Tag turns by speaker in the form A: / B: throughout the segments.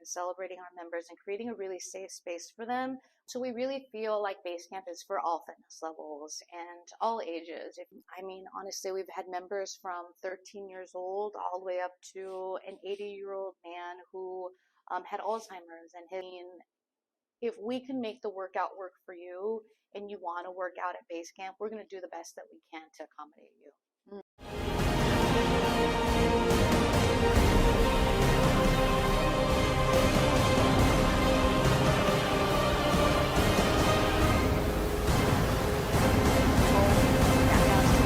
A: celebrating our members and creating a really safe space for them. So we really feel like Basecamp is for all fitness levels and all ages. Honestly, we've had members from 13 years old all the way up to an 80-year-old man who had Alzheimer's. And if we can make the workout work for you and you want to work out at Basecamp, we're going to do the best that we can to accommodate you.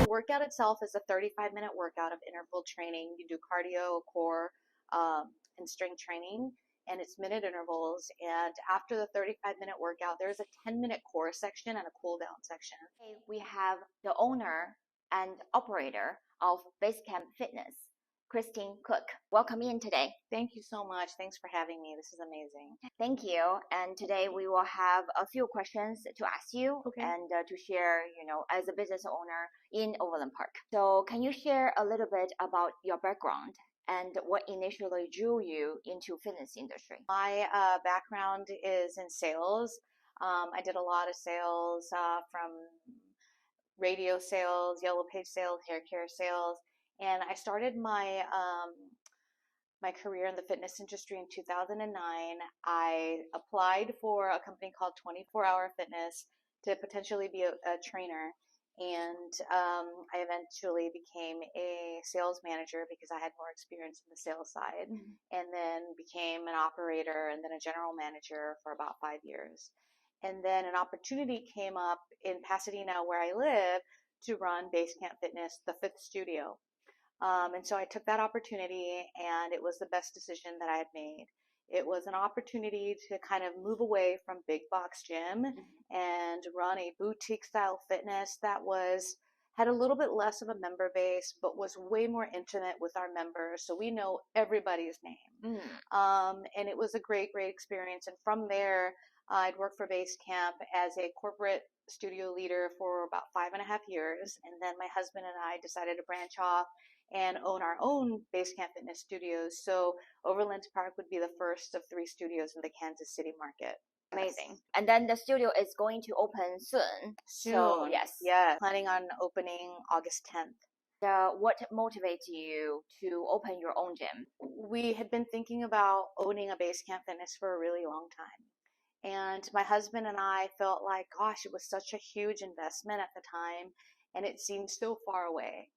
A: The workout itself is a 35-minute workout of interval training. You do cardio, core, and strength training, and it's minute intervals. And after the 35-minute workout, there's a 10-minute core section and a cool down section.
B: We have the owner and operator of Basecamp Fitness, Christie Cook. Welcome in today.
A: Thank you so much. Thanks for having me. This is amazing.
B: Thank you. And today we will have a few questions to ask you and to share, as a business owner in Overland Park. So can you share a little bit about your background and what initially drew you into fitness industry?
A: My background is in sales. I did a lot of sales from radio sales, yellow page sales, hair care sales. And I started my my career in the fitness industry in 2009. I applied for a company called 24 Hour Fitness to potentially be a trainer. And I eventually became a sales manager because I had more experience in the sales side, and then became an operator and then a general manager for about 5 years. And then an opportunity came up in Pasadena, where I live, to run Basecamp Fitness, the 5th studio. And so I took that opportunity, and it was the best decision that I had made. It was an opportunity to kind of move away from big box gym and run a boutique style fitness that had a little bit less of a member base, but was way more intimate with our members. So we know everybody's name. And it was a great experience. And from there, I'd worked for Basecamp as a corporate studio leader for about 5.5 years. And then my husband and I decided to branch off and own our own Basecamp Fitness studios. So Overland Park would be the first of 3 studios in the Kansas City market.
B: Amazing. And then the studio is going to open soon. So, yes.
A: Yeah, planning on opening August 10th.
B: What motivates you to open your own gym?
A: We had been thinking about owning a Basecamp Fitness for a really long time. And my husband and I felt like, gosh, it was such a huge investment at the time, and it seemed so far away.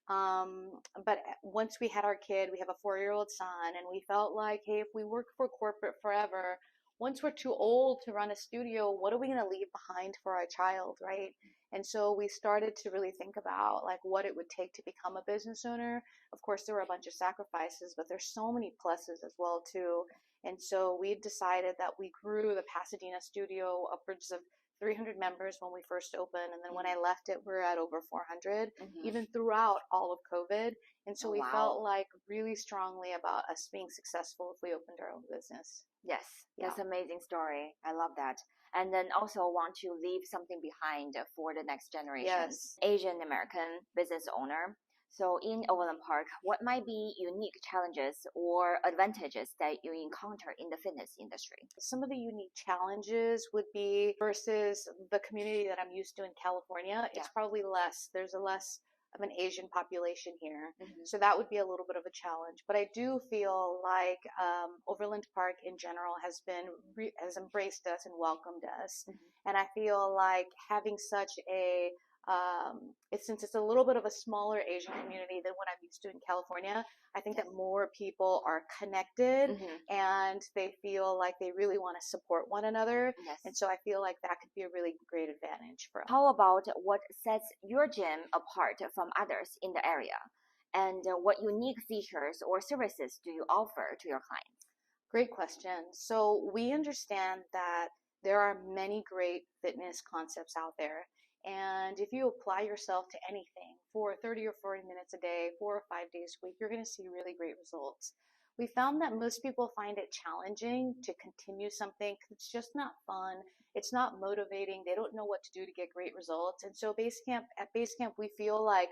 A: But once we had our kid, we have a 4-year-old son, and we felt like, hey, if we work for corporate forever, once we're too old to run a studio, what are we going to leave behind for our child, right? And so we started to really think about like what it would take to become a business owner. Of course, there were a bunch of sacrifices, but there's so many pluses as well too. And so we decided that we grew the Pasadena studio upwards of 300 members when we first opened. And then when I left it, we're at over 400, even throughout all of COVID. And so we felt like really strongly about us being successful if we opened our own business.
B: Yes, that's an amazing story. I love that. And then also want to leave something behind for the next generation.
A: Yes.
B: Asian American business owner. So in Overland Park, what might be unique challenges or advantages that you encounter in the fitness industry?
A: Some of the unique challenges would be versus the community that I'm used to in California, it's probably less. There's a less of an Asian population here. So that would be a little bit of a challenge. But I do feel like Overland Park in general has embraced us and welcomed us. And I feel like having such a since it's a little bit of a smaller Asian community than what I'm used to in California, I think that more people are connected and they feel like they really want to support one another. And so I feel like that could be a really great advantage for us.
B: How about what sets your gym apart from others in the area? And what unique features or services do you offer to your clients?
A: Great question. So we understand that there are many great fitness concepts out there. And if you apply yourself to anything for 30 or 40 minutes a day, 4 or 5 days a week, you're going to see really great results. We found that most people find it challenging to continue something because it's just not fun. It's not motivating. They don't know what to do to get great results. And so at Basecamp, we feel like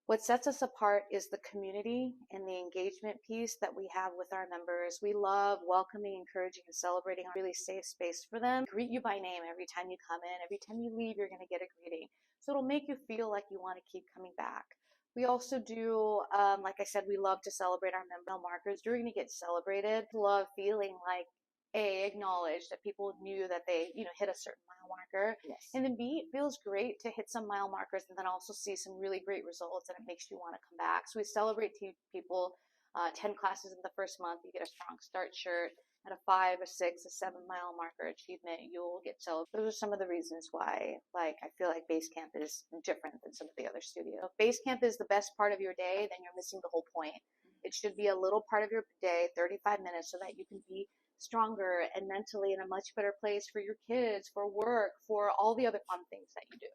A: What sets us apart is the community and the engagement piece that we have with our members. We love welcoming, encouraging, and celebrating a really safe space for them. Greet you by name every time you come in. Every time you leave, you're going to get a greeting. So it'll make you feel like you want to keep coming back. We also do, like I said, we love to celebrate our member markers. You're going to get celebrated. Love feeling like acknowledged that people knew that they, hit a certain mile marker.
B: Yes.
A: And then B, it feels great to hit some mile markers and then also see some really great results, and it makes you want to come back. So we celebrate people 10 classes in the first month. You get a strong start shirt. At a 5, a 6, a 7 mile marker achievement, you'll get celebrated. Those are some of the reasons why, I feel like Basecamp is different than some of the other studios. If Basecamp is the best part of your day, then you're missing the whole point. It should be a little part of your day, 35 minutes, so that you can be stronger and mentally in a much better place for your kids, for work, for all the other fun things that you do.